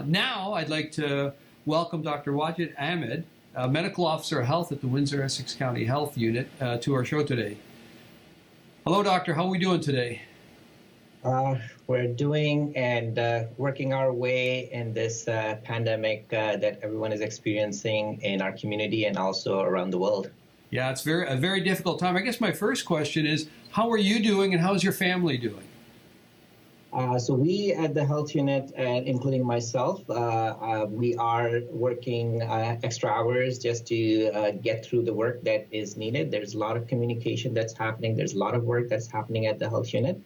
Now I'd like to welcome Dr. Wajid Ahmed, Medical Officer of Health at the Windsor-Essex County Health Unit, to our show today. Hello, Doctor. How are we doing today? We're doing and working our way in this pandemic that everyone is experiencing in our community and also around the world. Yeah, it's a very difficult time. I guess my first question is, how are you doing and how's your family doing? So we at the health unit, including myself, we are working extra hours just to get through the work that is needed. There's a lot of communication that's happening. There's a lot of work that's happening at the health unit.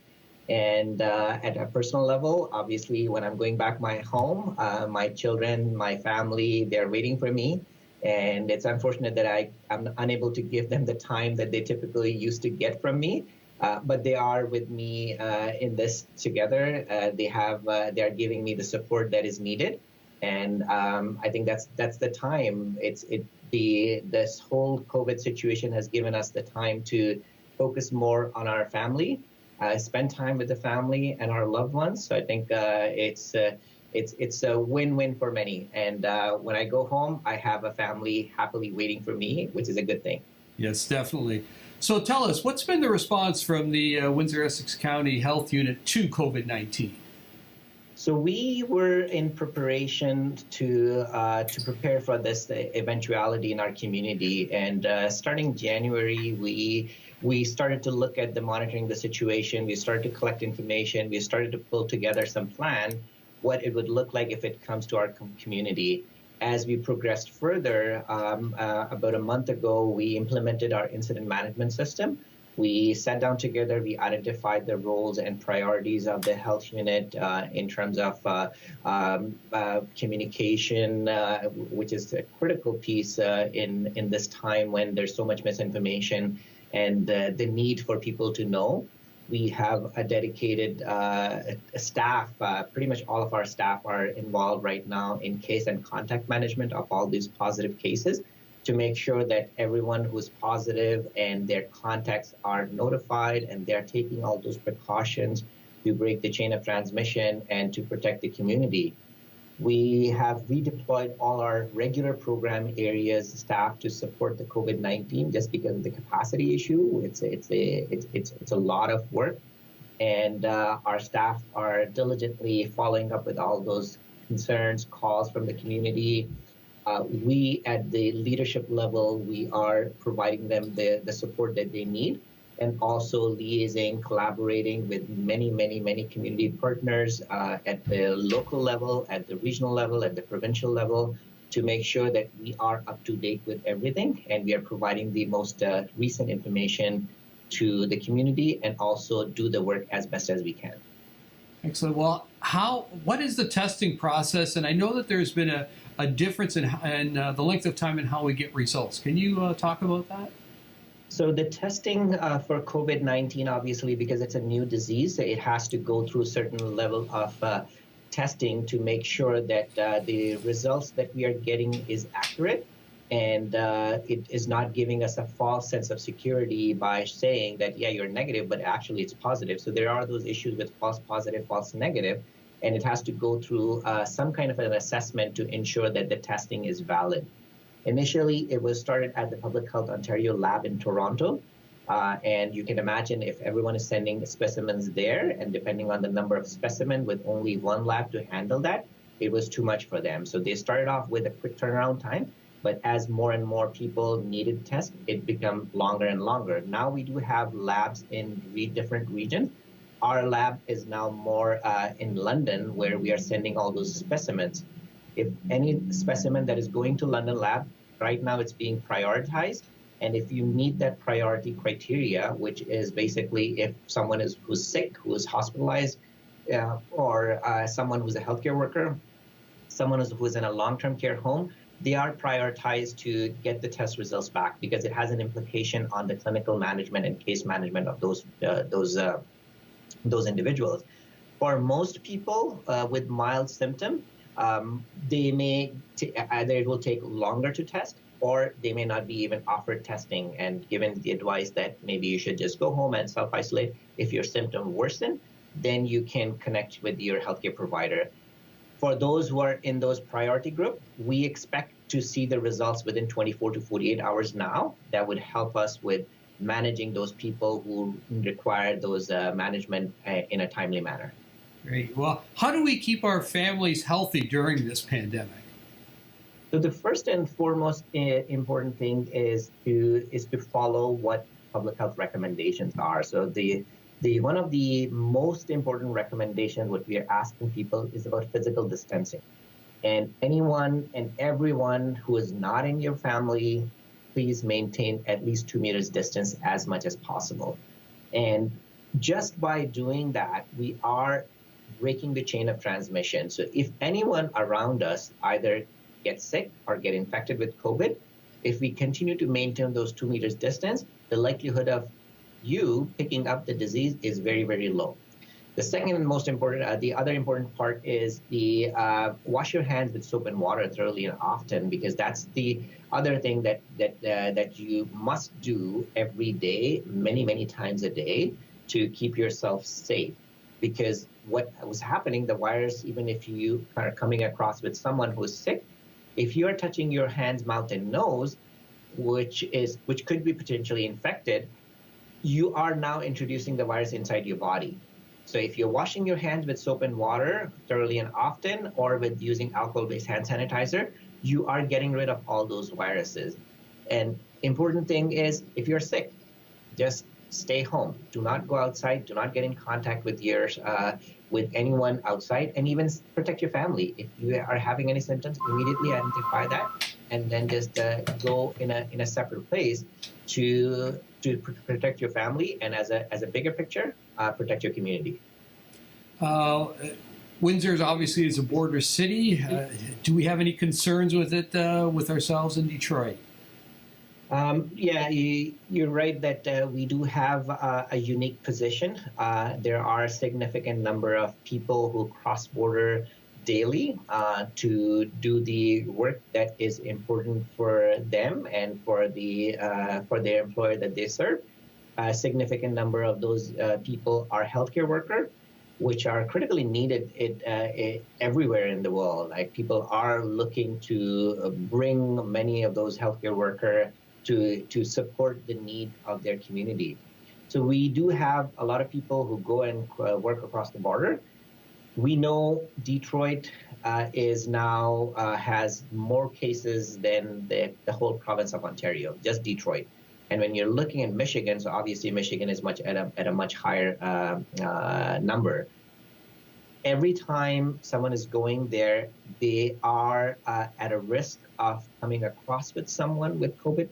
And at a personal level, obviously, when I'm going back my home, my children, my family, they're waiting for me. And it's unfortunate that I'm unable to give them the time that they typically used to get from me. But they are with me in this together. They are giving me the support that is needed. And I think that's the time. This whole COVID situation has given us the time to focus more on our family, spend time with the family and our loved ones. So I think it's a win-win for many. And when I go home, I have a family happily waiting for me, which is a good thing. Yes, definitely. So tell us, what's been the response from the Windsor-Essex County Health Unit to COVID-19? So we were in preparation to prepare for this eventuality in our community. And starting January, we started to look at monitoring the situation. We started to collect information. We started to pull together some plan, what it would look like if it comes to our community. As we progressed further, about a month ago, we implemented our incident management system. We sat down together, we identified the roles and priorities of the health unit in terms of communication, which is a critical piece in this time when there's so much misinformation and the need for people to know. We have a dedicated staff. Pretty much all of our staff are involved right now in case and contact management of all these positive cases to make sure that everyone who's positive and their contacts are notified and they're taking all those precautions to break the chain of transmission and to protect the community. We have redeployed all our regular program areas staff to support the COVID-19 just because of the capacity issue. It's a lot of work, and our staff are diligently following up with all those concerns, calls from the community. We at the leadership level, we are providing them the support that they need, and also liaising, collaborating with many community partners at the local level, at the regional level, at the provincial level, to make sure that we are up to date with everything and we are providing the most recent information to the community and also do the work as best as we can. Excellent. Well, what is the testing process? And I know that there's been a difference in the length of time and how we get results. Can you talk about that? So the testing for COVID-19, obviously, because it's a new disease, it has to go through a certain level of testing to make sure that the results that we are getting is accurate and it is not giving us a false sense of security by saying that, yeah, you're negative, but actually it's positive. So there are those issues with false positive, false negative, and it has to go through some kind of an assessment to ensure that the testing is valid. Initially, it was started at the Public Health Ontario lab in Toronto, and you can imagine if everyone is sending specimens there, and depending on the number of specimens with only one lab to handle that, it was too much for them. So they started off with a quick turnaround time, but as more and more people needed tests, it became longer and longer. Now we do have labs in different regions. Our lab is now more in London, where we are sending all those specimens. If any specimen that is going to London lab, right now it's being prioritized. And if you meet that priority criteria, which is basically if someone who's sick, who is hospitalized, or someone who's a healthcare worker, someone who's in a long-term care home, they are prioritized to get the test results back because it has an implication on the clinical management and case management of those individuals. For most people with mild symptoms, either it will take longer to test or they may not be even offered testing and given the advice that maybe you should just go home and self-isolate. If your symptom worsen, then you can connect with your healthcare provider. For those who are in those priority group, we expect to see the results within 24 to 48 hours now. That would help us with managing those people who require those management in a timely manner. Great. Well, how do we keep our families healthy during this pandemic? So the first and foremost important thing is to follow what public health recommendations are. So the one of the most important recommendations, what we are asking people, is about physical distancing. And anyone and everyone who is not in your family, please maintain at least 2 meters distance as much as possible. And just by doing that, we are breaking the chain of transmission. So if anyone around us either gets sick or get infected with COVID, if we continue to maintain those 2 meters distance, the likelihood of you picking up the disease is very, very low. The second and most important, the other important part is the wash your hands with soap and water thoroughly and often, because that's the other thing that you must do every day, many, many times a day, to keep yourself safe. Because what was happening, the virus, even if you are coming across with someone who is sick, if you are touching your hands, mouth, and nose, which could be potentially infected, you are now introducing the virus inside your body. So if you're washing your hands with soap and water thoroughly and often, or with using alcohol-based hand sanitizer, you are getting rid of all those viruses. And important thing is, if you're sick, just stay home. Do not go outside. Do not get in contact with with anyone outside, and even protect your family. If you are having any symptoms, immediately identify that, and then just go in a separate place to protect your family, and as a bigger picture, protect your community. Windsor obviously is a border city. Do we have any concerns with it, with ourselves in Detroit? Yeah, you're right that we do have a unique position. There are a significant number of people who cross border daily to do the work that is important for them and for their employer that they serve. A significant number of those people are healthcare workers, which are critically needed everywhere in the world. Like, people are looking to bring many of those healthcare workers to support the need of their community. So we do have a lot of people who go and work across the border. We know Detroit is now has more cases than the whole province of Ontario, just Detroit. And when you're looking at Michigan, so obviously Michigan is at a much higher number. Every time someone is going there, they are at a risk of coming across with someone with COVID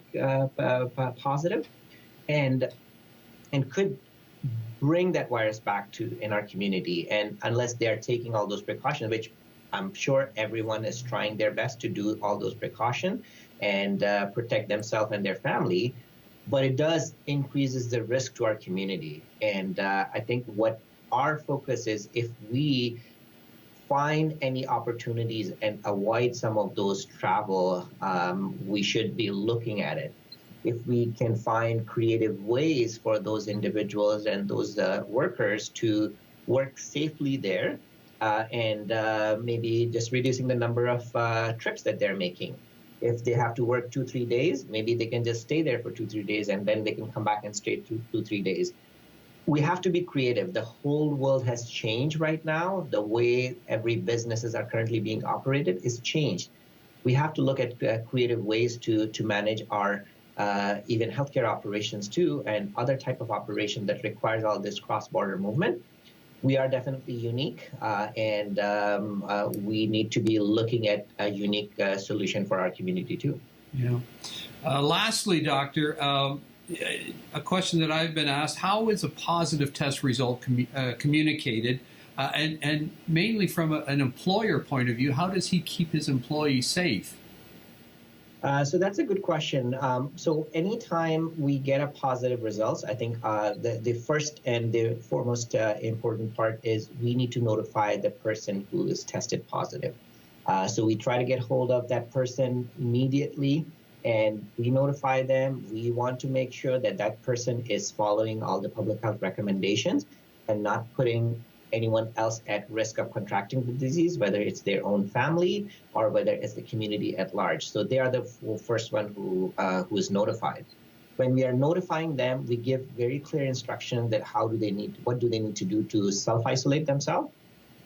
positive, and could bring that virus back in our community. And unless they are taking all those precautions, which I'm sure everyone is trying their best to do all those precautions and protect themselves and their family, but it does increases the risk to our community. And I think what our focus is, if we find any opportunities and avoid some of those travel, we should be looking at it. If we can find creative ways for those individuals and those workers to work safely there, and maybe just reducing the number of trips that they're making. If they have to work 2-3 days, maybe they can just stay there for 2-3 days, and then they can come back and stay 2-3 days. We have to be creative. The whole world has changed right now. The way every businesses are currently being operated is changed. We have to look at creative ways to manage our even healthcare operations too, and other type of operation that requires all this cross-border movement. We are definitely unique, and we need to be looking at a unique solution for our community too. Yeah. Lastly, Doctor, a question that I've been asked: how is a positive test result communicated, and mainly from an employer point of view, how does he keep his employees safe? So that's a good question. So anytime we get a positive results, I think the first and the foremost important part is we need to notify the person who is tested positive. So we try to get hold of that person immediately, and we notify them. We want to make sure that that person is following all the public health recommendations and not putting anyone else at risk of contracting the disease, whether it's their own family or whether it's the community at large. So they are the first one who is notified. When we are notifying them, we give very clear instructions that what do they need to do to self-isolate themselves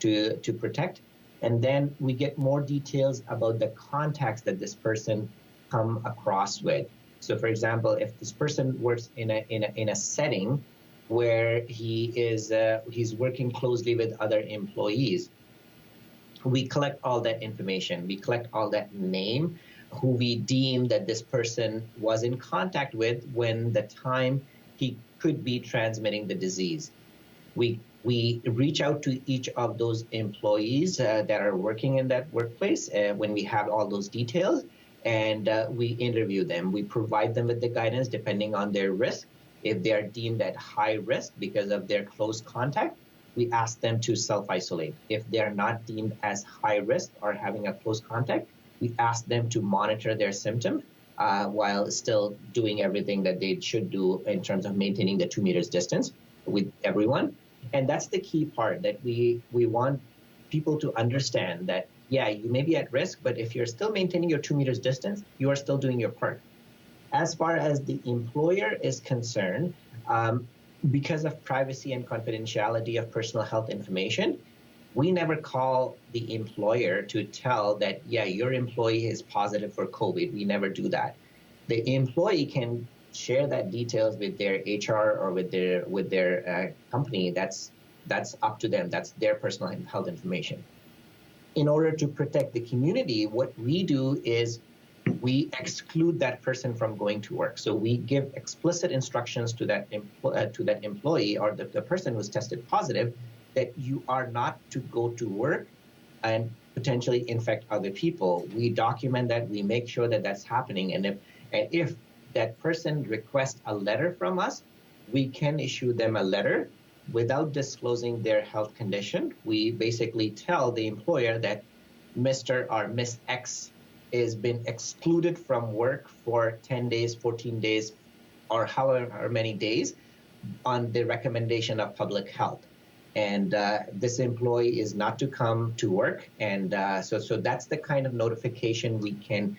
to protect. And then we get more details about the contacts that this person come across with. So for example, if this person works in a setting where he's working closely with other employees, we collect all that information. We collect all that name, who we deem that this person was in contact with when the time he could be transmitting the disease. We reach out to each of those employees that are working in that workplace when we have all those details, and we interview them. We provide them with the guidance depending on their risk. If they are deemed at high risk because of their close contact, we ask them to self-isolate. If they are not deemed as high risk or having a close contact, we ask them to monitor their symptoms while still doing everything that they should do in terms of maintaining the 2 meters distance with everyone. And that's the key part, that we want people to understand that, yeah, you may be at risk, but if you're still maintaining your 2 meters distance, you are still doing your part. As far as the employer is concerned, because of privacy and confidentiality of personal health information, we never call the employer to tell that, yeah, your employee is positive for COVID. We never do that. The employee can share that details with their HR or with their company. That's up to them. That's their personal health information. In order to protect the community, what we do is we exclude that person from going to work. So we give explicit instructions to that employee or the person who's tested positive that you are not to go to work and potentially infect other people. We document that. We make sure that that's happening. And if that person requests a letter from us, we can issue them a letter without disclosing their health condition. We basically tell the employer that Mr. or Miss X has been excluded from work for 10 days, 14 days, or however many days on the recommendation of public health. And this employee is not to come to work. And so that's the kind of notification we can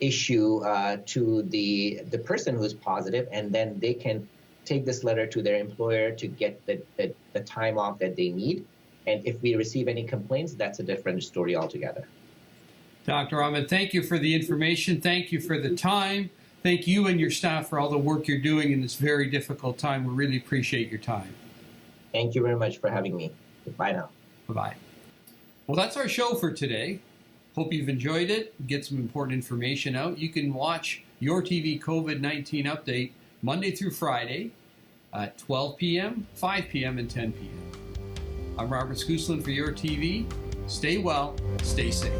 issue to the person who's positive, and then they can take this letter to their employer to get the time off that they need. And if we receive any complaints, that's a different story altogether. Dr. Ahmed, thank you for the information. Thank you for the time. Thank you and your staff for all the work you're doing in this very difficult time. We really appreciate your time. Thank you very much for having me. Bye now. Bye-bye. Well, that's our show for today. Hope you've enjoyed it. Get some important information out. You can watch Your TV COVID-19 update Monday through Friday at 12 p.m., 5 p.m., and 10 p.m. I'm Robert Scoosland for Your TV. Stay well, stay safe.